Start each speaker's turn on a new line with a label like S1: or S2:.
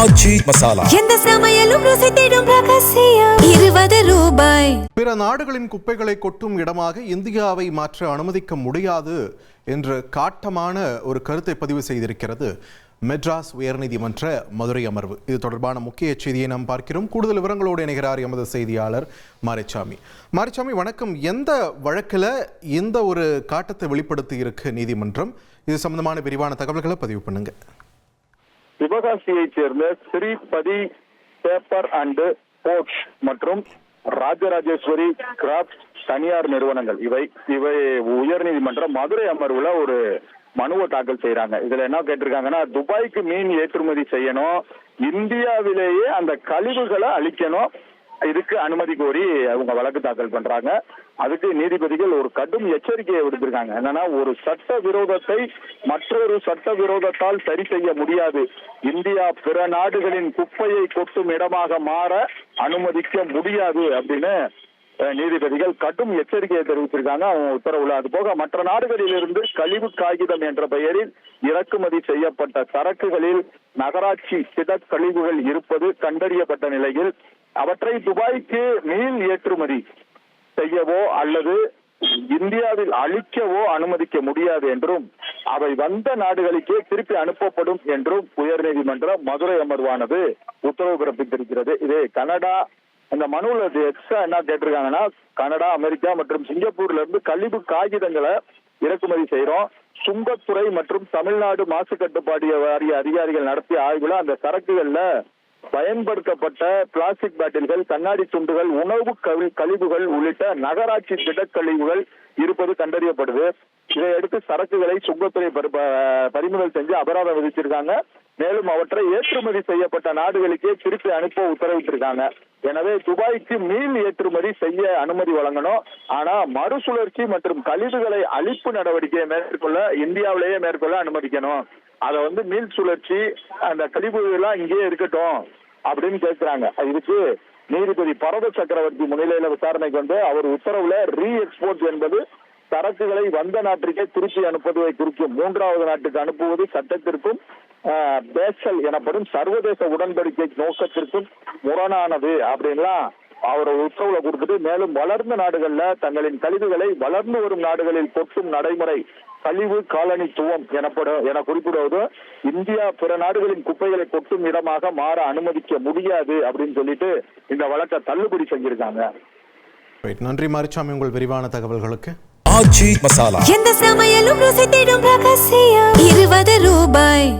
S1: ஆச்சி மசாலா.
S2: எந்த சமையலும் ருசி தேடும் ரகசியம். 20 ரூபாய்.
S3: பிற நாடுகளின் குப்பைகளை கொட்டும் இடமாக இந்தியாவை மாற்ற அனுமதிக்க முடியாது என்று காட்டமான ஒரு கருத்தை பதிவு செய்திருக்கிறது மெட்ராஸ் உயர்நீதிமன்ற மதுரை அமர்வு. இது தொடர்பான முக்கிய செய்தியை நாம் பார்க்கிறோம். கூடுதல் விவரங்களோடு இணைகிறார் எமது செய்தியாளர் மாரிச்சாமி. மாரிச்சாமி, வணக்கம். எந்த வழக்கில் இந்த ஒரு காட்டத்தை வெளிப்படுத்தி இருக்கு நீதிமன்றம்? இது சம்பந்தமான விரிவான தகவல்களை பதிவு பண்ணுங்க.
S4: சிவகாசியைச் சேர்ந்த ஸ்ரீபதி பேப்பர் அண்ட் போர்ட்ஸ் மற்றும் ராஜராஜேஸ்வரி கிராப்ட்ஸ் தனியார் நிறுவனங்கள் இவை உயர்நீதிமன்றம் மதுரை அமர்வுல ஒரு மனுவை தாக்கல் செய்யறாங்க. இதுல என்ன கேட்டிருக்காங்கன்னா, துபாய்க்கு மீன் ஏற்றுமதி செய்யணும், இந்தியாவிலேயே அந்த கழிவுகளை அழிக்கணும், இதுக்கு அனுமதி கோரி அவங்க வழக்கு தாக்கல் பண்றாங்க. அதுக்கு நீதிபதிகள் ஒரு கடும் எச்சரிக்கையை விடுத்திருக்காங்க. என்னன்னா, ஒரு சட்ட விரோதத்தை மற்றொரு சட்ட விரோதத்தால் சரி செய்ய முடியாது. இந்தியா பிற நாடுகளின் குப்பையை கொட்டும் இடமாக மாற அனுமதிக்க முடியாது அப்படின்னு நீதிபதிகள் கடும் எச்சரிக்கையை தெரிவித்திருக்காங்க அவங்க உத்தரவுல. அது போக மற்ற நாடுகளில் இருந்து கழிவு காகிதம் என்ற பெயரில் இறக்குமதி செய்யப்பட்ட சரக்குகளில் நகராட்சி திடக்கழிவுகள் இருப்பது கண்டறியப்பட்ட நிலையில் அவற்றை துபாய்க்கு மீள் ஏற்றுமதி செய்யவோ அல்லது இந்தியாவில் அழிக்கவோ அனுமதிக்க முடியாது என்றும் அவை வந்த நாடுகளுக்கே திருப்பி அனுப்பப்படும் என்றும் உயர்நீதிமன்ற மதுரை அமர்வானது உத்தரவு பிறப்பித்திருக்கிறது. இது கனடா அந்த மனுவில் எக்ஸ்ட்ரா என்ன கேட்டிருக்காங்கன்னா, கனடா, அமெரிக்கா மற்றும் சிங்கப்பூர்ல இருந்து கழிவு காகிதங்களை இறக்குமதி செய்யறோம். சுங்கத்துறை மற்றும் தமிழ்நாடு மாசு கட்டுப்பாடு வாரிய அதிகாரிகள் நடத்திய ஆய்வுல அந்த சரக்குகள்ல பயன்படுத்தப்பட்ட பிளாஸ்டிக் பாட்டில்கள், கண்ணாடி துண்டுகள், உணவு கழிவுகள் உள்ளிட்ட நகராட்சி திடக்கழிவுகள் இருப்பது கண்டறியப்படுது. இதையடுத்து சரக்குகளை சுங்கத்துறை பறிமுதல் செஞ்சு அபராதம் விதிச்சிருக்காங்க. மேலும் அவற்றை ஏற்றுமதி செய்யப்பட்ட நாடுகளுக்கே திருப்பி அனுப்ப உத்தரவிட்டிருக்காங்க. எனவே துபாய்க்கு மீள் ஏற்றுமதி செய்ய அனுமதி வழங்கணும். ஆனா மறுசுழற்சி மற்றும் கழிவுகளை அழிப்பு நடவடிக்கையை மேற்கொள்ள இந்தியாவிலேயே மேற்கொள்ள அனுமதிக்கணும். அதை மீள் சுழற்சி அந்த கழிவுகள் எல்லாம் இங்கேயே இருக்கட்டும் அப்படின்னு கேட்கிறாங்க. இதுக்கு நீதிபதி பரத சக்கரவர்த்தி முன்னிலையில விசாரணைக்கு அவர் உத்தரவுல ரீ எக்ஸ்போர்ட் என்பது சரக்குகளை வந்த நாட்டிற்கே திருப்பி அனுப்புவதை குறிக்கும். மூன்றாவது நாட்டுக்கு அனுப்புவது சட்டத்திற்கும் பேசல் எனப்படும் சர்வதேச உடன்படிக்கை நோக்கத்திற்கும் முரணானது அப்படின்லாம் அவர் உத்தரவுல கொடுத்துட்டு, மேலும் வளர்ந்த நாடுகள்ல தங்களின் கழிவுகளை வளர்ந்து வரும் நாடுகளில் கொட்டும் நடைமுறை கழிவு காலனித்துவம் என குறிப்பிடுவது இந்தியா பிற நாடுகளின் குப்பைகளை கொட்டும் இடமாக மாற அனுமதிக்க முடியாது அப்படின்னு சொல்லிட்டு இந்த வழக்கை தள்ளுபடி செஞ்சிருக்காங்க.
S3: நன்றி மாரிச்சாமி, உங்கள் விரிவான தகவல்களுக்கு.
S1: ஆச்சி மசாலா.
S2: எந்த சமையலும் ருசி தேடும் ரகசியம். 20 ரூபாய்.